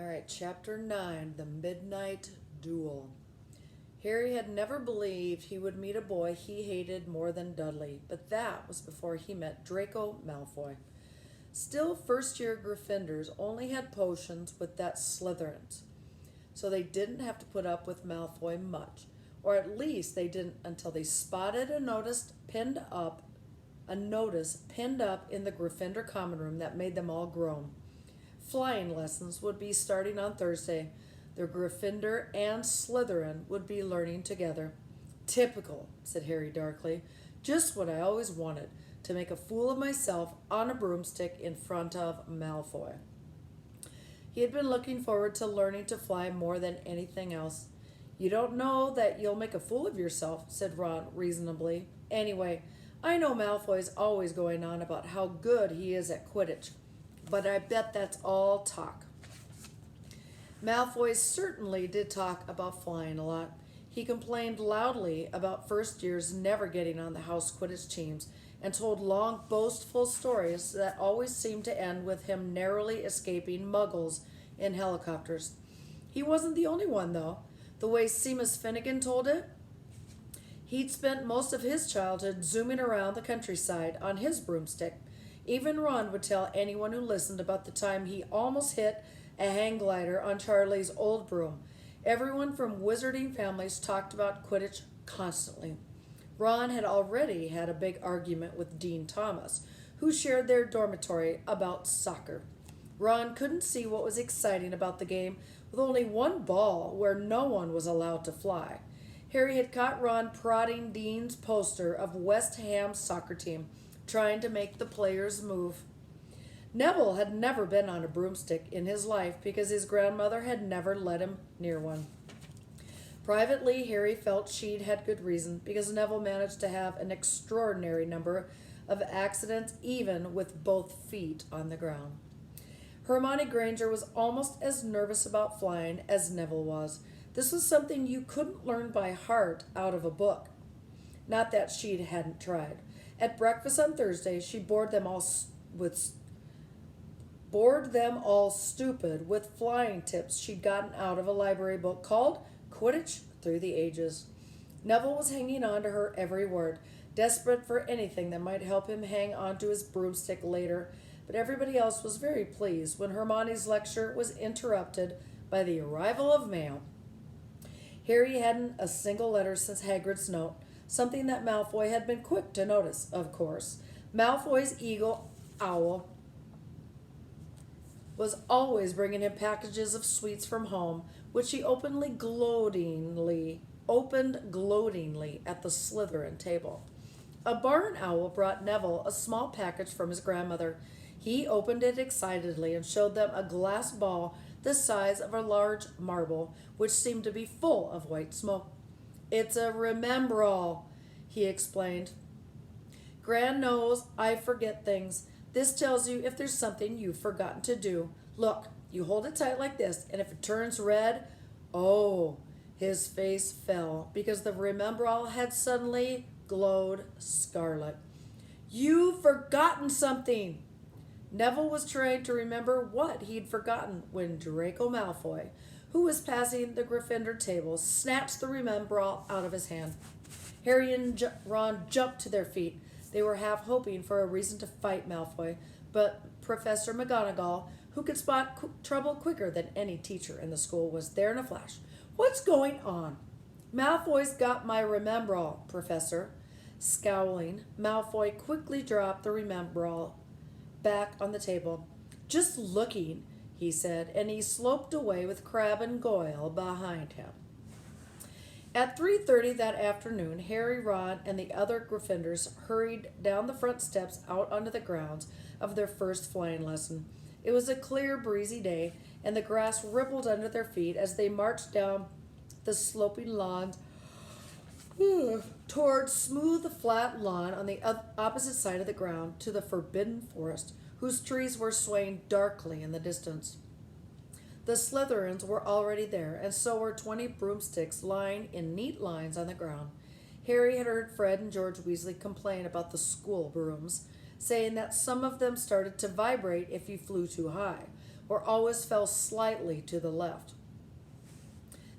All right, Chapter 9, The Midnight Duel. Harry had never believed he would meet a boy he hated more than Dudley, but that was before he met Draco Malfoy. Still, first-year Gryffindors only had potions with that Slytherins, so they didn't have to put up with Malfoy much, or at least they didn't until they spotted a notice pinned up in the Gryffindor common room that made them all groan. Flying lessons would be starting on Thursday. The Gryffindor and Slytherin would be learning together. Typical, said Harry darkly. Just what I always wanted, to make a fool of myself on a broomstick in front of Malfoy. He had been looking forward to learning to fly more than anything else. You don't know that you'll make a fool of yourself, said Ron reasonably. Anyway, I know Malfoy's always going on about how good he is at Quidditch, but I bet that's all talk. Malfoy certainly did talk about flying a lot. He complained loudly about first years never getting on the house Quidditch teams and told long, boastful stories that always seemed to end with him narrowly escaping muggles in helicopters. He wasn't the only one, though. The way Seamus Finnegan told it, he'd spent most of his childhood zooming around the countryside on his broomstick. Even Ron would tell anyone who listened about the time he almost hit a hang glider on Charlie's old broom. Everyone from wizarding families talked about Quidditch constantly. Ron had already had a big argument with Dean Thomas, who shared their dormitory, about soccer. Ron couldn't see what was exciting about the game with only one ball where no one was allowed to fly. Harry had caught Ron prodding Dean's poster of West Ham's soccer team, trying to make the players move. Neville had never been on a broomstick in his life because his grandmother had never let him near one. Privately, Harry felt she'd had good reason, because Neville managed to have an extraordinary number of accidents even with both feet on the ground. Hermione Granger was almost as nervous about flying as Neville was. This was something you couldn't learn by heart out of a book. Not that she hadn't tried. At breakfast on Thursday, she bored them all stupid with flying tips she'd gotten out of a library book called Quidditch Through the Ages. Neville was hanging on to her every word, desperate for anything that might help him hang on to his broomstick later, but everybody else was very pleased when Hermione's lecture was interrupted by the arrival of mail. Harry hadn't a single letter since Hagrid's note, something that Malfoy had been quick to notice, of course. Malfoy's eagle owl was always bringing him packages of sweets from home, which he opened gloatingly at the Slytherin table. A barn owl brought Neville a small package from his grandmother. He opened it excitedly and showed them a glass ball the size of a large marble, which seemed to be full of white smoke. It's a Remembrall, he explained. Gran knows I forget things. This tells you if there's something you've forgotten to do. Look, you hold it tight like this, and if it turns red, oh, his face fell because the Remembrall had suddenly glowed scarlet. You've forgotten something. Neville was trying to remember what he'd forgotten when Draco Malfoy, who was passing the Gryffindor table, snatched the Remembrall out of his hand. Harry and Ron jumped to their feet. They were half hoping for a reason to fight Malfoy, but Professor McGonagall, who could spot trouble quicker than any teacher in the school, was there in a flash. What's going on? Malfoy's got my Remembrall, Professor. Scowling, Malfoy quickly dropped the Remembrall back on the table. Just looking, he said, and he sloped away with Crabbe and Goyle behind him. At 3:30 that afternoon, Harry, Ron, and the other Gryffindors hurried down the front steps out onto the grounds of their first flying lesson. It was a clear, breezy day, and the grass rippled under their feet as they marched down the sloping lawns toward smooth, flat lawn on the opposite side of the ground to the Forbidden Forest, whose trees were swaying darkly in the distance. The Slytherins were already there, and so were 20 broomsticks lying in neat lines on the ground. Harry had heard Fred and George Weasley complain about the school brooms. saying that some of them started to vibrate if you flew too high, or always fell slightly to the left.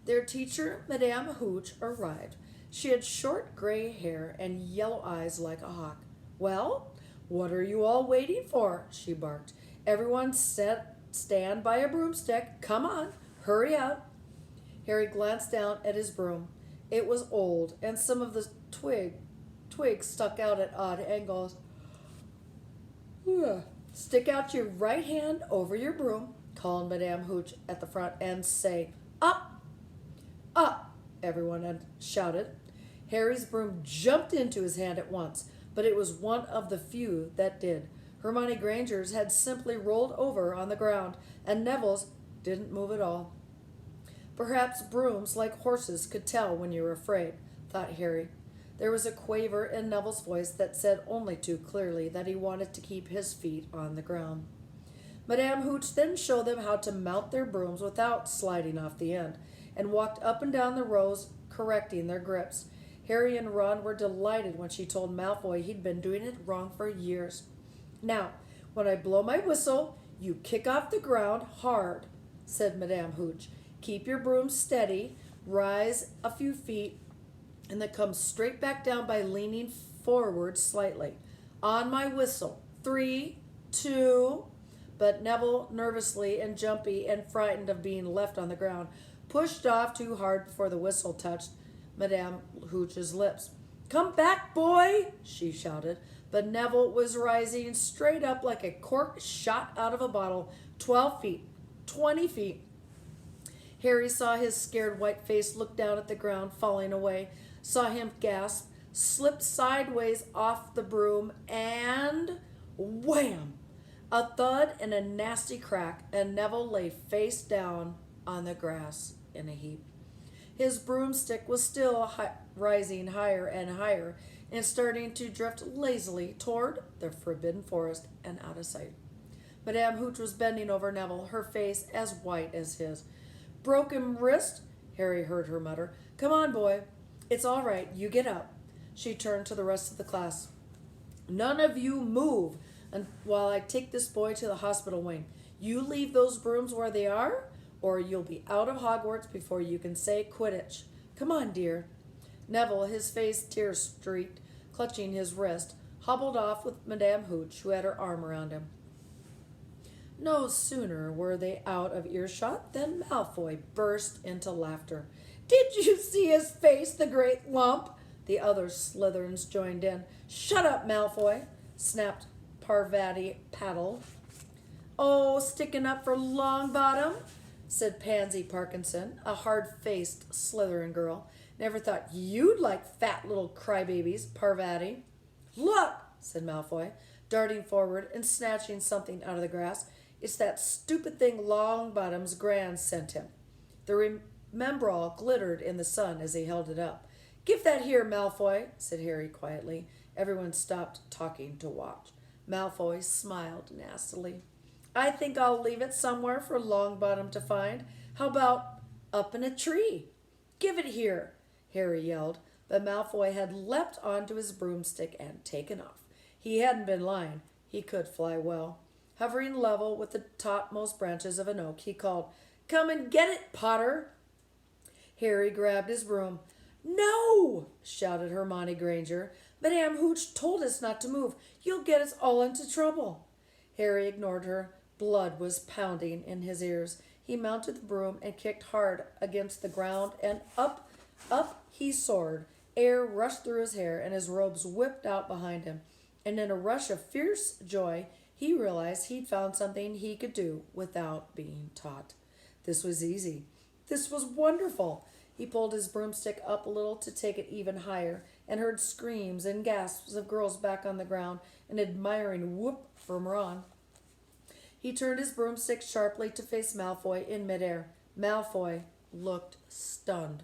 Their teacher, Madame Hooch, arrived. She had short gray hair and yellow eyes like a hawk. "Well, what are you all waiting for?" she barked. "Everyone stand by a broomstick. Come on, hurry up." Harry glanced down at his broom. It was old, and some of the twigs stuck out at odd angles. "Ugh. Stick out your right hand over your broom," called Madame Hooch at the front, "and say, 'Up!'" "Up!" everyone had shouted. Harry's broom jumped into his hand at once, but it was one of the few that did. Hermione Granger's had simply rolled over on the ground, and Neville's didn't move at all. Perhaps brooms, like horses, could tell when you were afraid, thought Harry. There was a quaver in Neville's voice that said only too clearly that he wanted to keep his feet on the ground. Madame Hooch then showed them how to mount their brooms without sliding off the end, and walked up and down the rows, correcting their grips. Harry and Ron were delighted when she told Malfoy he'd been doing it wrong for years. "Now, when I blow my whistle, you kick off the ground hard," said Madame Hooch. "Keep your broom steady, rise a few feet, and then come straight back down by leaning forward slightly. On my whistle. 3, 2... But Neville, nervously and jumpy and frightened of being left on the ground, pushed off too hard before the whistle touched Madame Hooch's lips. "Come back, boy!" she shouted. But Neville was rising straight up like a cork shot out of a bottle, 12 feet, 20 feet. Harry saw his scared white face look down at the ground, falling away, saw him gasp, slipped sideways off the broom, and wham! A thud and a nasty crack, and Neville lay face down on the grass in a heap. His broomstick was still rising higher and higher, and starting to drift lazily toward the Forbidden Forest and out of sight. Madame Hooch was bending over Neville, her face as white as his. "Broken wrist?" Harry heard her mutter. "Come on, boy. It's all right. You get up." She turned to the rest of the class. "None of you move while I take this boy to the hospital wing. You leave those brooms where they are, or you'll be out of Hogwarts before you can say Quidditch. Come on, dear." Neville, his face tear-streaked, clutching his wrist, hobbled off with Madame Hooch, who had her arm around him. No sooner were they out of earshot than Malfoy burst into laughter. "Did you see his face, the great lump?" The other Slytherins joined in. "Shut up, Malfoy," snapped Parvati Paddle. "Oh, sticking up for Longbottom," said Pansy Parkinson, a hard-faced Slytherin girl. "Never thought you'd like fat little crybabies, Parvati." "Look!" said Malfoy, darting forward and snatching something out of the grass. "It's that stupid thing Longbottom's Gran sent him." The remembrall glittered in the sun as he held it up. "Give that here, Malfoy," said Harry quietly. Everyone stopped talking to watch. Malfoy smiled nastily. "I think I'll leave it somewhere for Longbottom to find. How about up in a tree?" "Give it here," Harry yelled, but Malfoy had leapt onto his broomstick and taken off. He hadn't been lying. He could fly well. Hovering level with the topmost branches of an oak, he called, "Come and get it, Potter!" Harry grabbed his broom. "No!" shouted Hermione Granger. "Madame Hooch told us not to move. You'll get us all into trouble." Harry ignored her. Blood was pounding in his ears. He mounted the broom and kicked hard against the ground, and up he soared. Air rushed through his hair, and his robes whipped out behind him. And in a rush of fierce joy, he realized he'd found something he could do without being taught. This was easy. This was wonderful. He pulled his broomstick up a little to take it even higher, and heard screams and gasps of girls back on the ground, an admiring whoop from Ron. He turned his broomstick sharply to face Malfoy in midair. Malfoy looked stunned.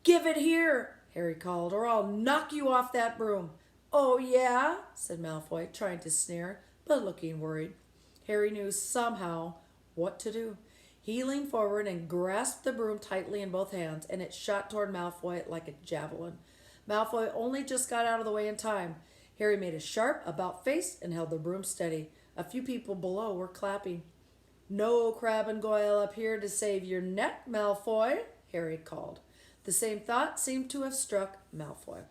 "Give it here," Harry called, "or I'll knock you off that broom." "Oh, yeah?" said Malfoy, trying to sneer, but looking worried. Harry knew somehow what to do. He leaned forward and grasped the broom tightly in both hands, and it shot toward Malfoy like a javelin. Malfoy only just got out of the way in time. Harry made a sharp about face and held the broom steady. A few people below were clapping. "No Crabbe and Goyle up here to save your neck, Malfoy," Harry called. The same thought seemed to have struck Malfoy.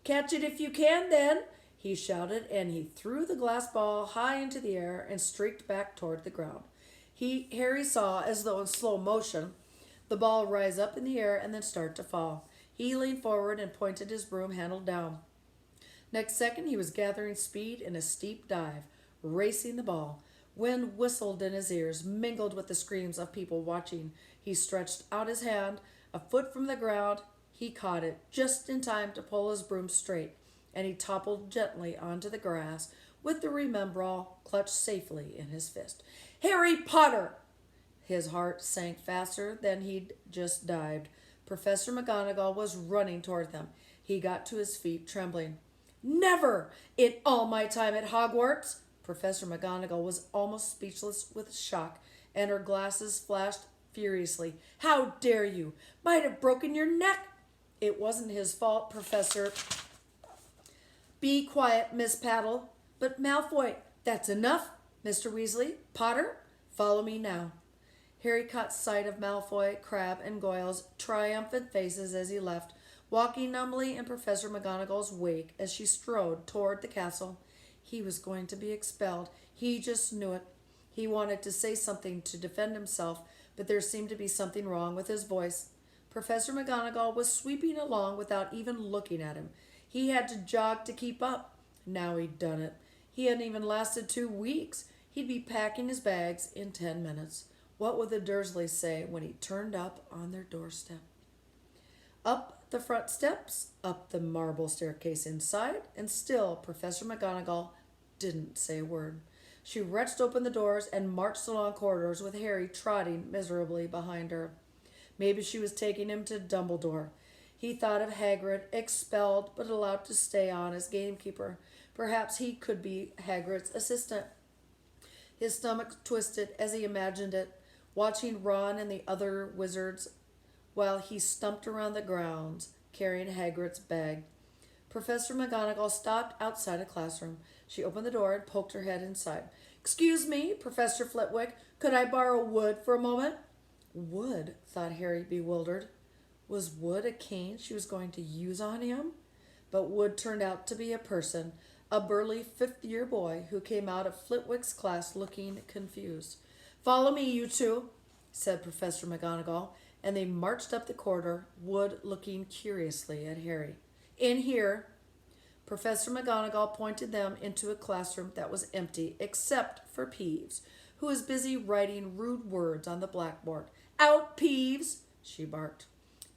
"Catch it if you can, then," he shouted, and he threw the glass ball high into the air and streaked back toward the ground. Harry saw, as though in slow motion, the ball rise up in the air and then start to fall. He leaned forward and pointed his broom handle down. Next second, he was gathering speed in a steep dive, racing the ball. Wind whistled in his ears, mingled with the screams of people watching. He stretched out his hand. A foot from the ground, he caught it just in time to pull his broom straight, and he toppled gently onto the grass with the Remembrall clutched safely in his fist. "Harry Potter!" His heart sank faster than he'd just dived. Professor McGonagall was running toward them. He got to his feet, trembling. "Never in all my time at Hogwarts!" Professor McGonagall was almost speechless with shock, and her glasses flashed furiously. "How dare you? Might have broken your neck." "It wasn't his fault, Professor." "Be quiet, Miss Paddle." "But Malfoy—" "That's enough, Mr. Weasley. Potter, follow me now." Harry caught sight of Malfoy, Crabbe, and Goyle's triumphant faces as he left, walking numbly in Professor McGonagall's wake as she strode toward the castle. He was going to be expelled. He just knew it. He wanted to say something to defend himself, but there seemed to be something wrong with his voice. Professor McGonagall was sweeping along without even looking at him. He had to jog to keep up. Now he'd done it. He hadn't even lasted 2 weeks. He'd be packing his bags in 10 minutes. What would the Dursleys say when he turned up on their doorstep? Up the front steps, up the marble staircase inside, and still Professor McGonagall didn't say a word. She wrenched open the doors and marched along corridors with Harry trotting miserably behind her. Maybe she was taking him to Dumbledore. He thought of Hagrid, expelled but allowed to stay on as gamekeeper. Perhaps he could be Hagrid's assistant. His stomach twisted as he imagined it, watching Ron and the other wizards while he stumped around the grounds carrying Hagrid's bag. Professor McGonagall stopped outside a classroom. She opened the door and poked her head inside. "Excuse me, Professor Flitwick, could I borrow Wood for a moment?" Wood, thought Harry, bewildered. Was Wood a cane she was going to use on him? But Wood turned out to be a person, a burly fifth-year boy who came out of Flitwick's class looking confused. "Follow me, you two," said Professor McGonagall, and they marched up the corridor, Wood looking curiously at Harry. "In here." Professor McGonagall pointed them into a classroom that was empty except for Peeves, who was busy writing rude words on the blackboard. "Out, Peeves!" she barked.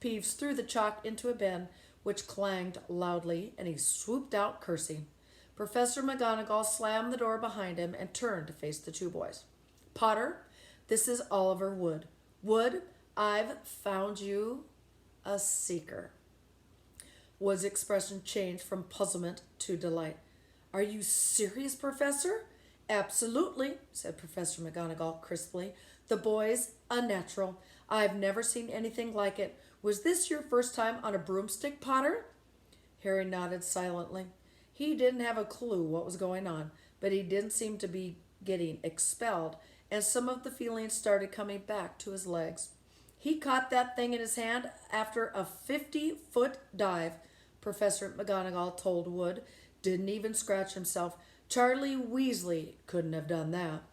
Peeves threw the chalk into a bin, which clanged loudly, and he swooped out cursing. Professor McGonagall slammed the door behind him and turned to face the two boys. "Potter, this is Oliver Wood. Wood, I've found you a seeker." Wood's expression changed from puzzlement to delight. "Are you serious, Professor?" "Absolutely," said Professor McGonagall crisply. "The boy's a natural. I've never seen anything like it. Was this your first time on a broomstick, Potter?" Harry nodded silently. He didn't have a clue what was going on, but he didn't seem to be getting expelled, and some of the feelings started coming back to his legs. "He caught that thing in his hand after a 50-foot dive," Professor McGonagall told Wood. "Didn't even scratch himself. Charlie Weasley couldn't have done that."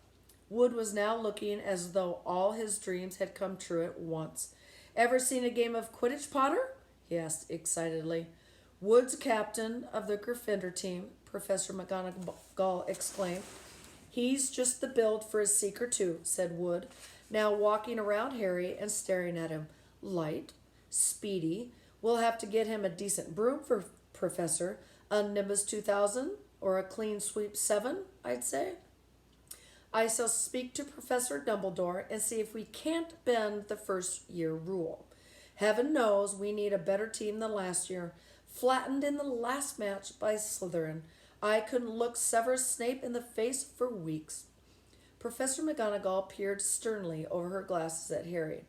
Wood was now looking as though all his dreams had come true at once. "Ever seen a game of Quidditch, Potter?" he asked excitedly. "Wood's captain of the Gryffindor team," Professor McGonagall exclaimed. "He's just the build for a seeker, too," said Wood, now walking around Harry and staring at him. "Light, speedy. We'll have to get him a decent broom for Professor. A Nimbus 2000 or a Clean Sweep 7, I'd say. I shall speak to Professor Dumbledore and see if we can't bend the first-year rule. Heaven knows we need a better team than last year. Flattened in the last match by Slytherin. I couldn't look Severus Snape in the face for weeks." Professor McGonagall peered sternly over her glasses at Harry.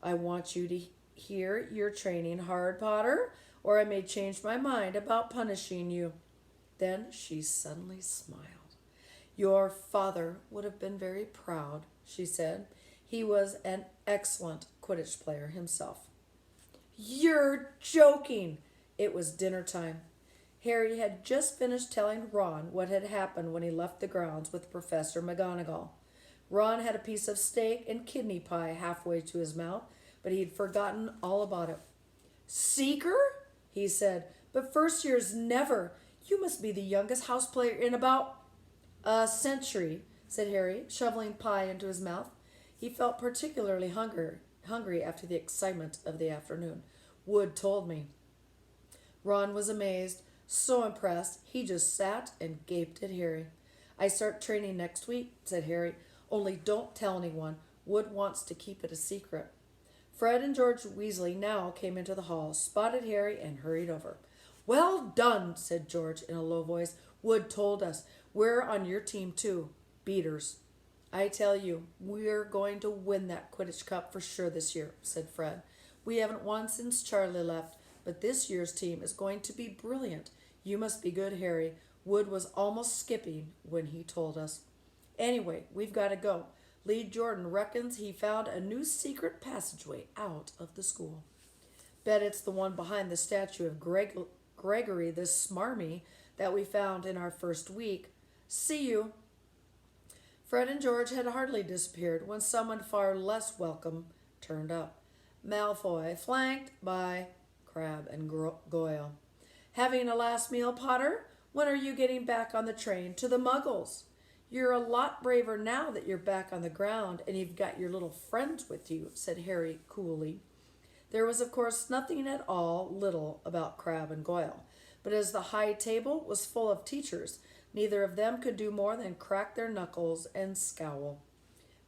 "I want you to hear you're training hard, Potter, or I may change my mind about punishing you." Then she suddenly smiled. Your father would have been very proud, she said. He was an excellent Quidditch player himself. You're joking! It was dinner time. Harry had just finished telling Ron what had happened when he left the grounds with Professor McGonagall. Ron had a piece of steak and kidney pie halfway to his mouth, but he'd forgotten all about it. Seeker? He said, but first years never. You must be the youngest house player in about a century, said Harry, shoveling pie into his mouth. He felt particularly hungry after the excitement of the afternoon. Wood told me. Ron was amazed, so impressed, he just sat and gaped at Harry. I start training next week, said Harry. Only don't tell anyone. Wood wants to keep it a secret. Fred and George Weasley now came into the hall, spotted Harry, and hurried over. Well done, said George in a low voice. Wood told us. We're on your team too. Beaters. I tell you, we're going to win that Quidditch Cup for sure this year, said Fred. We haven't won since Charlie left, but this year's team is going to be brilliant. You must be good, Harry. Wood was almost skipping when he told us. Anyway, we've got to go. Lee Jordan reckons he found a new secret passageway out of the school. Bet it's the one behind the statue of Gregory the Smarmy that we found in our first week. See you. Fred and George had hardly disappeared when someone far less welcome turned up. Malfoy, flanked by Crabbe and Goyle. Having a last meal, Potter? When are you getting back on the train to the Muggles? You're a lot braver now that you're back on the ground and you've got your little friends with you, said Harry coolly. There was, of course, nothing at all little about Crabbe and Goyle, but as the high table was full of teachers, neither of them could do more than crack their knuckles and scowl.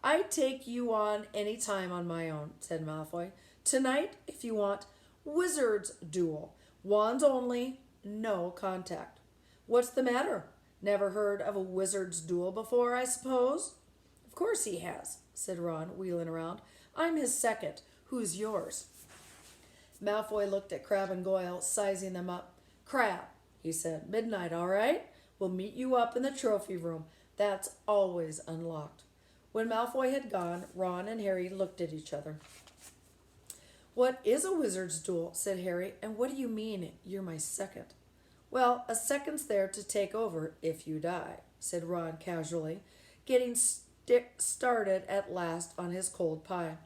I'd take you on any time on my own, said Malfoy. Tonight, if you want, wizard's duel. Wands only, no contact. What's the matter? Never heard of a wizard's duel before, I suppose? Of course he has, said Ron, wheeling around. I'm his second. Who's yours? Malfoy looked at Crabbe and Goyle, sizing them up. Crabbe, he said. Midnight, all right? We'll meet you up in the trophy room. That's always unlocked. When Malfoy had gone, Ron and Harry looked at each other. What is a wizard's duel? Said Harry. And what do you mean you're my second? Well, a second's there to take over if you die, said Ron casually, getting started at last on his cold pie.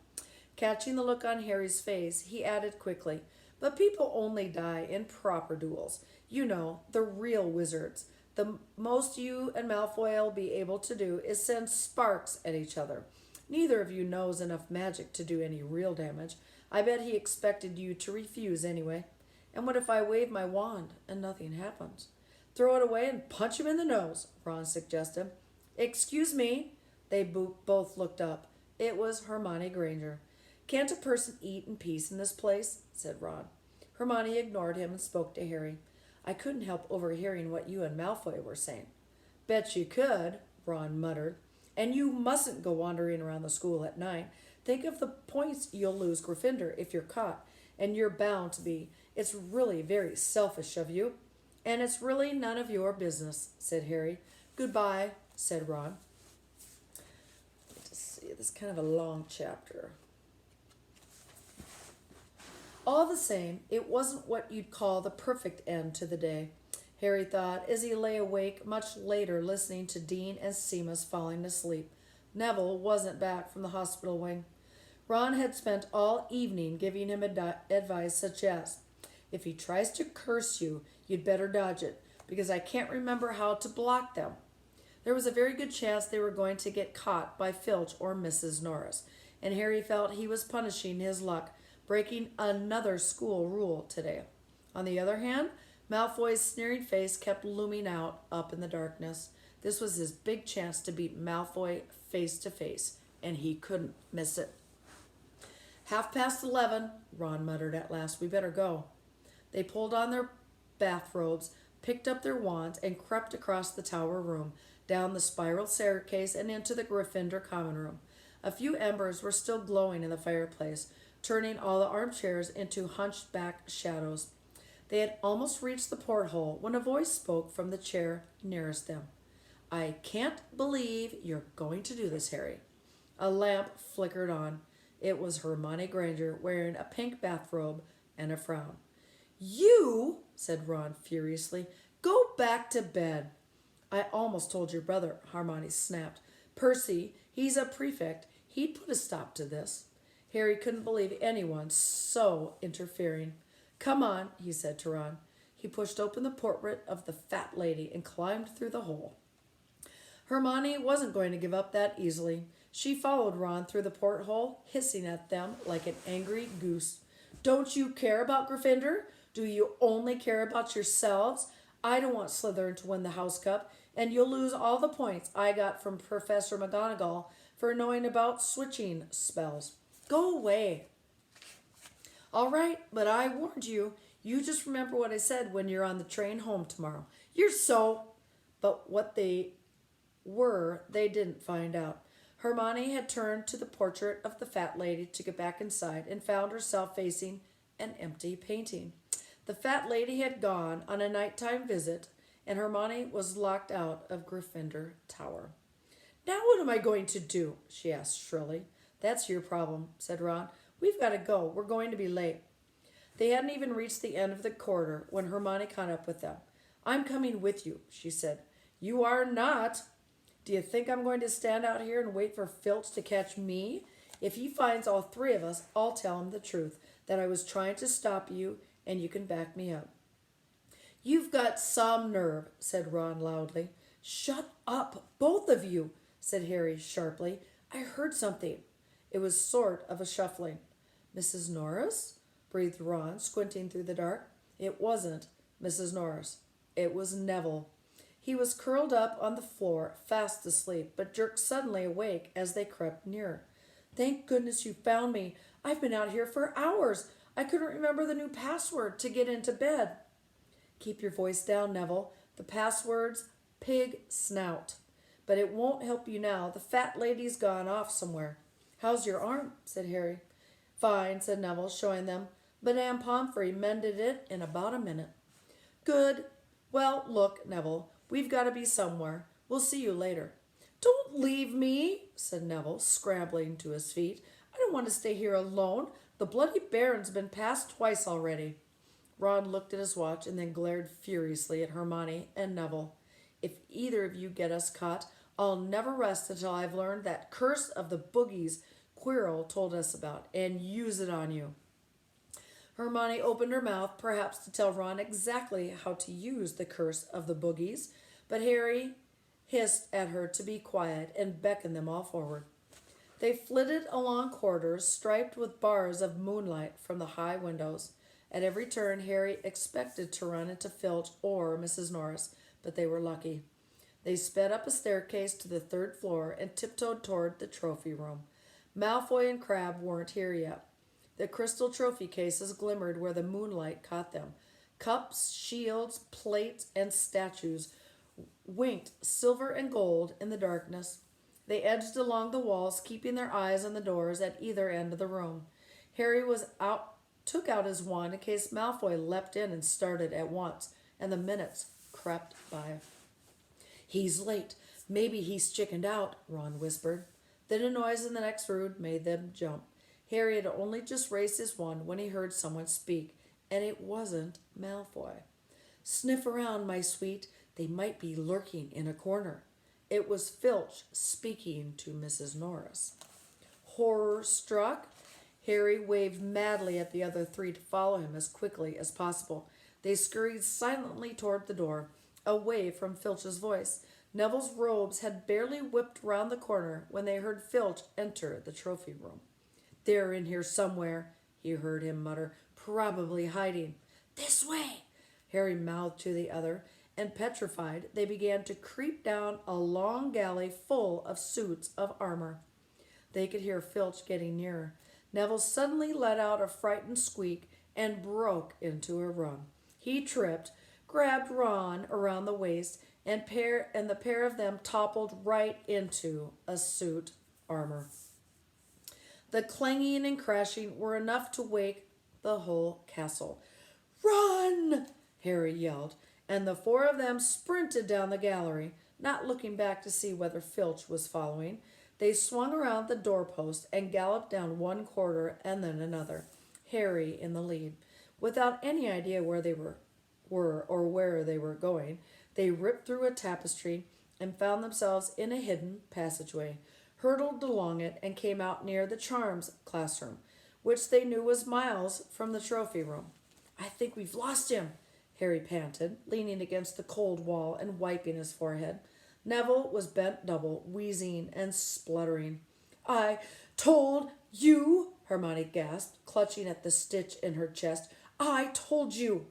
Catching the look on Harry's face, he added quickly, but people only die in proper duels. You know, the real wizards. The most you and Malfoy will be able to do is send sparks at each other. Neither of you knows enough magic to do any real damage. I bet he expected you to refuse anyway. And what if I wave my wand and nothing happens? Throw it away and punch him in the nose, Ron suggested. Excuse me. They both looked up. It was Hermione Granger. Can't a person eat in peace in this place? Said Ron. Hermione ignored him and spoke to Harry. I couldn't help overhearing what you and Malfoy were saying. Bet you could, Ron muttered. And you mustn't go wandering around the school at night. Think of the points you'll lose Gryffindor if you're caught. And you're bound to be. It's really very selfish of you. And it's really none of your business, said Harry. Goodbye, said Ron. Let's see, this is kind of a long chapter. All the same, it wasn't what you'd call the perfect end to the day, Harry thought as he lay awake much later listening to Dean and Seamus falling asleep. Neville wasn't back from the hospital wing. Ron had spent all evening giving him advice such as, if he tries to curse you, you'd better dodge it, because I can't remember how to block them. There was a very good chance they were going to get caught by Filch or Mrs. Norris, and Harry felt he was punishing his luck, breaking another school rule today. On the other hand, Malfoy's sneering face kept looming out up in the darkness. This was his big chance to beat Malfoy face to face, and he couldn't miss it. 11:30, Ron muttered at last. We better go. They pulled on their bathrobes, picked up their wands, and crept across the tower room, down the spiral staircase, and into the Gryffindor common room. A few embers were still glowing in the fireplace, turning all the armchairs into hunched back shadows. They had almost reached the porthole when a voice spoke from the chair nearest them. I can't believe you're going to do this, Harry. A lamp flickered on. It was Hermione Granger wearing a pink bathrobe and a frown. You, said Ron furiously, go back to bed. I almost told your brother, Hermione snapped. Percy, he's a prefect. He'd put a stop to this. Harry couldn't believe anyone so interfering. Come on, he said to Ron. He pushed open the portrait of the fat lady and climbed through the hole. Hermione wasn't going to give up that easily. She followed Ron through the porthole, hissing at them like an angry goose. Don't you care about Gryffindor? Do you only care about yourselves? I don't want Slytherin to win the House Cup, and you'll lose all the points I got from Professor McGonagall for knowing about switching spells. Go away. All right, but I warned you. You just remember what I said when you're on the train home tomorrow. You're so... But what they were, they didn't find out. Hermione had turned to the portrait of the fat lady to get back inside and found herself facing an empty painting. The fat lady had gone on a nighttime visit, and Hermione was locked out of Gryffindor Tower. Now what am I going to do? She asked shrilly. That's your problem, said Ron. We've got to go. We're going to be late. They hadn't even reached the end of the corridor when Hermione caught up with them. I'm coming with you, she said. You are not. Do you think I'm going to stand out here and wait for Filch to catch me? If he finds all three of us, I'll tell him the truth, that I was trying to stop you, and you can back me up. You've got some nerve, said Ron loudly. Shut up, both of you, said Harry sharply. I heard something. It was sort of a shuffling. Mrs. Norris? Breathed Ron, squinting through the dark. It wasn't Mrs. Norris. It was Neville. He was curled up on the floor, fast asleep, but jerked suddenly awake as they crept nearer. Thank goodness you found me. I've been out here for hours. I couldn't remember the new password to get into bed. Keep your voice down, Neville. The password's pig snout. But it won't help you now. The fat lady's gone off somewhere. How's your arm? Said Harry. Fine, said Neville, showing them. Madame Pomfrey mended it in about a minute. Good. Well, look, Neville, we've got to be somewhere. We'll see you later. Don't leave me, said Neville, scrambling to his feet. I don't want to stay here alone. The Bloody Baron's been passed twice already. Ron looked at his watch and then glared furiously at Hermione and Neville. If either of you get us caught, I'll never rest until I've learned that curse of the boogies Quirrell told us about and use it on you. Hermione opened her mouth, perhaps to tell Ron exactly how to use the curse of the boogies, but Harry hissed at her to be quiet and beckoned them all forward. They flitted along corridors striped with bars of moonlight from the high windows. At every turn, Harry expected to run into Filch or Mrs. Norris, but they were lucky. They sped up a staircase to the third floor and tiptoed toward the trophy room. Malfoy and Crabbe weren't here yet. The crystal trophy cases glimmered where the moonlight caught them. Cups, shields, plates, and statues winked silver and gold in the darkness. They edged along the walls, keeping their eyes on the doors at either end of the room. Harry took out his wand in case Malfoy leapt in and started at once, and the minutes crept by. He's late. Maybe he's chickened out, Ron whispered. Then a noise in the next room made them jump. Harry had only just raised his wand when he heard someone speak, and it wasn't Malfoy. Sniff around, my sweet. They might be lurking in a corner. It was Filch speaking to Mrs. Norris. Horror-struck, Harry waved madly at the other three to follow him as quickly as possible. They scurried silently toward the door, away from Filch's voice. Neville's robes had barely whipped round the corner when they heard Filch enter the trophy room. They're in here somewhere, he heard him mutter, probably hiding. This way, Harry mouthed to the other, and petrified, they began to creep down a long gallery full of suits of armor. They could hear Filch getting nearer. Neville suddenly let out a frightened squeak and broke into a run. He tripped, grabbed Ron around the waist, and the pair of them toppled right into a suit armor. The clanging and crashing were enough to wake the whole castle. Run! Harry yelled, and the four of them sprinted down the gallery, not looking back to see whether Filch was following. They swung around the doorpost and galloped down one corridor and then another, Harry in the lead. Without any idea where they were or where they were going, they ripped through a tapestry and found themselves in a hidden passageway, hurtled along it, and came out near the charms classroom, which they knew was miles from the trophy room. I think we've lost him, Harry panted, leaning against the cold wall and wiping his forehead. Neville was bent double, wheezing and spluttering. I told you, Hermione gasped, clutching at the stitch in her chest. I told you.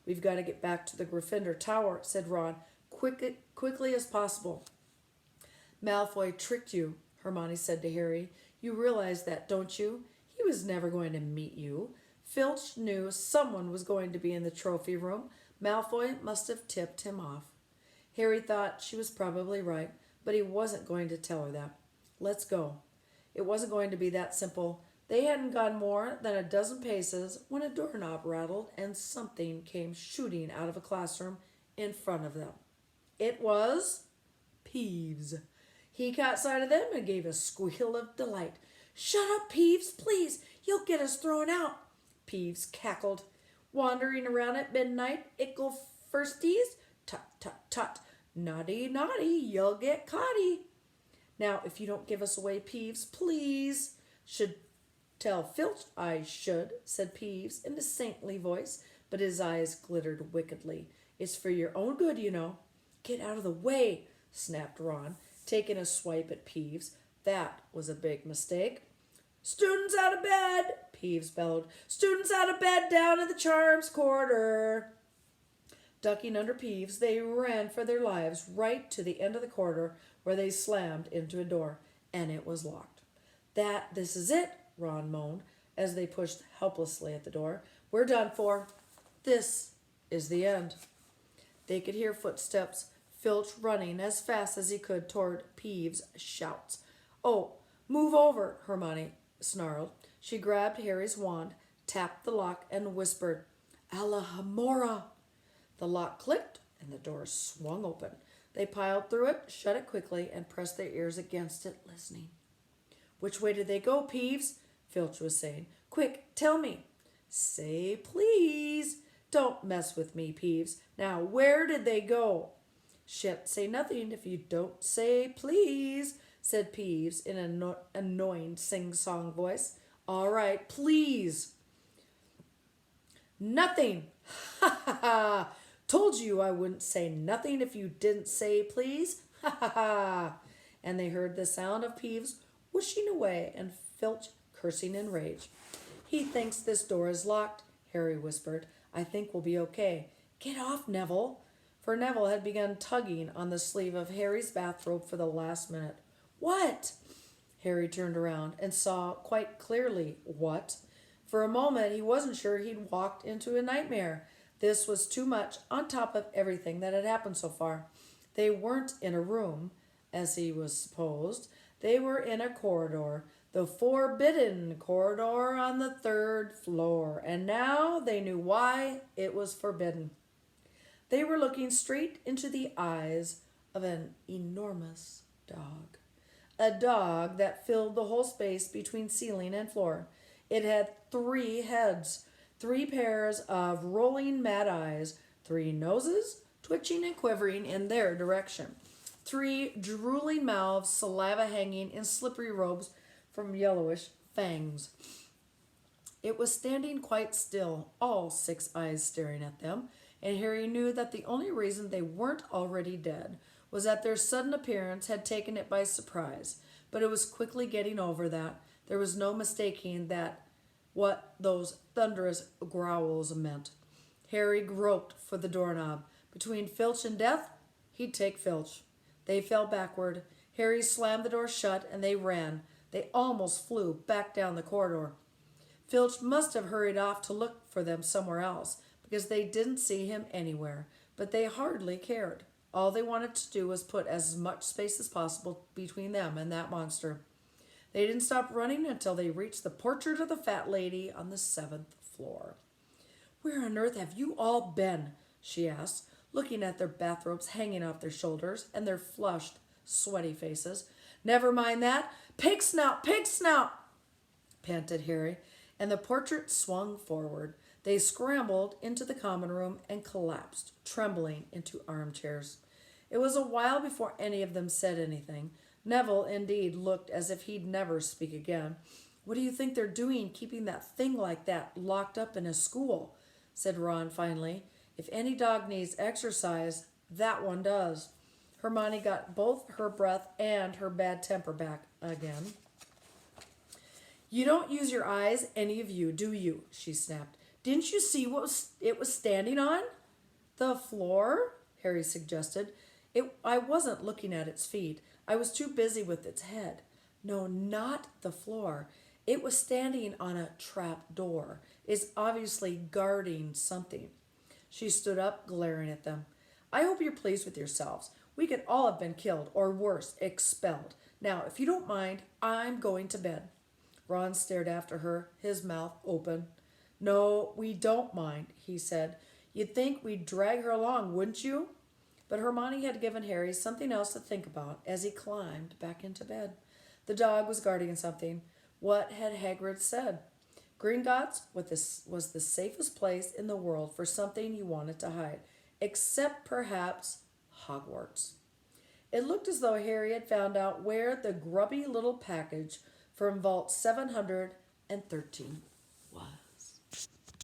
We've got to get back to the Gryffindor Tower, said Ron, quickly as possible. Malfoy tricked you, Hermione said to Harry. You realize that, don't you? He was never going to meet you. Filch knew someone was going to be in the trophy room. Malfoy must have tipped him off. Harry thought she was probably right, but he wasn't going to tell her that. Let's go. It wasn't going to be that simple. They hadn't gone more than a dozen paces when a doorknob rattled and something came shooting out of a classroom in front of them. It was Peeves. He caught sight of them and gave a squeal of delight. Shut up, Peeves, please. You'll get us thrown out. Peeves cackled. Wandering around at midnight, ickle firsties? Tut, tut, tut. Naughty, naughty, you'll get caughty. Now, if you don't give us away, Peeves, please. Should tell Filch I should, said Peeves in a saintly voice, but his eyes glittered wickedly. It's for your own good, you know. Get out of the way, snapped Ron, taking a swipe at Peeves. That was a big mistake. Students out of bed, Peeves bellowed. Students out of bed down in the charms corridor. Ducking under Peeves, they ran for their lives right to the end of the corridor where they slammed into a door, and it was locked. This is it, Ron moaned as they pushed helplessly at the door. We're done for. This is the end. They could hear footsteps, Filch running as fast as he could toward Peeves' shouts. Oh, move over, Hermione snarled. She grabbed Harry's wand, tapped the lock, and whispered, Alohomora. The lock clicked, and the door swung open. They piled through it, shut it quickly, and pressed their ears against it, listening. Which way did they go, Peeves? Filch was saying. Quick, tell me. Say please. Don't mess with me, Peeves. Now, where did they go? Shan't say nothing if you don't say please, said Peeves in an annoying sing-song voice. All right, please. Nothing. Ha ha ha. Told you I wouldn't say nothing if you didn't say please. Ha ha ha. And they heard the sound of Peeves whooshing away and Filch cursing in rage. He thinks this door is locked, Harry whispered. I think we'll be okay. Get off, Neville. For Neville had begun tugging on the sleeve of Harry's bathrobe for the last minute. What? Harry turned around and saw quite clearly what. For a moment he wasn't sure he'd walked into a nightmare. This was too much on top of everything that had happened so far. They weren't in a room, as he was supposed. They were in a corridor, the forbidden corridor on the 3rd floor, and now they knew why it was forbidden. They were looking straight into the eyes of an enormous dog. A dog that filled the whole space between ceiling and floor. It had 3 heads, 3 pairs of rolling mad eyes, 3 noses twitching and quivering in their direction, 3 drooling mouths, saliva hanging in slippery robes from yellowish fangs. It was standing quite still, all 6 eyes staring at them, and Harry knew that the only reason they weren't already dead was that their sudden appearance had taken it by surprise. But it was quickly getting over that. There was no mistaking what those thunderous growls meant. Harry groped for the doorknob. Between Filch and death, he'd take Filch. They fell backward. Harry slammed the door shut, and they ran. They almost flew back down the corridor. Filch must have hurried off to look for them somewhere else, because they didn't see him anywhere, but they hardly cared. All they wanted to do was put as much space as possible between them and that monster. They didn't stop running until they reached the portrait of the fat lady on the 7th floor. Where on earth have you all been? She asked, looking at their bathrobes hanging off their shoulders and their flushed, sweaty faces. Never mind that. Pig snout, pig snout, panted Harry, and the portrait swung forward. They scrambled into the common room and collapsed, trembling, into armchairs. It was a while before any of them said anything. Neville, indeed, looked as if he'd never speak again. What do you think they're doing, keeping that thing like that locked up in a school? Said Ron finally. If any dog needs exercise, that one does. Hermione got both her breath and her bad temper back again. You don't use your eyes, any of you, do you? She snapped. Didn't you see what it was standing on? The floor? Harry suggested. I wasn't looking at its feet. I was too busy with its head. No, not the floor. It was standing on a trap door. It's obviously guarding something. She stood up, glaring at them. I hope you're pleased with yourselves. We could all have been killed, or worse, expelled. Now, if you don't mind, I'm going to bed. Ron stared after her, his mouth open. No, we don't mind, he said. You'd think we'd drag her along, wouldn't you? But Hermione had given Harry something else to think about as he climbed back into bed. The dog was guarding something. What had Hagrid said? Gringotts was the safest place in the world for something you wanted to hide, except perhaps Hogwarts. It looked as though Harry had found out where the grubby little package from Vault 713 was.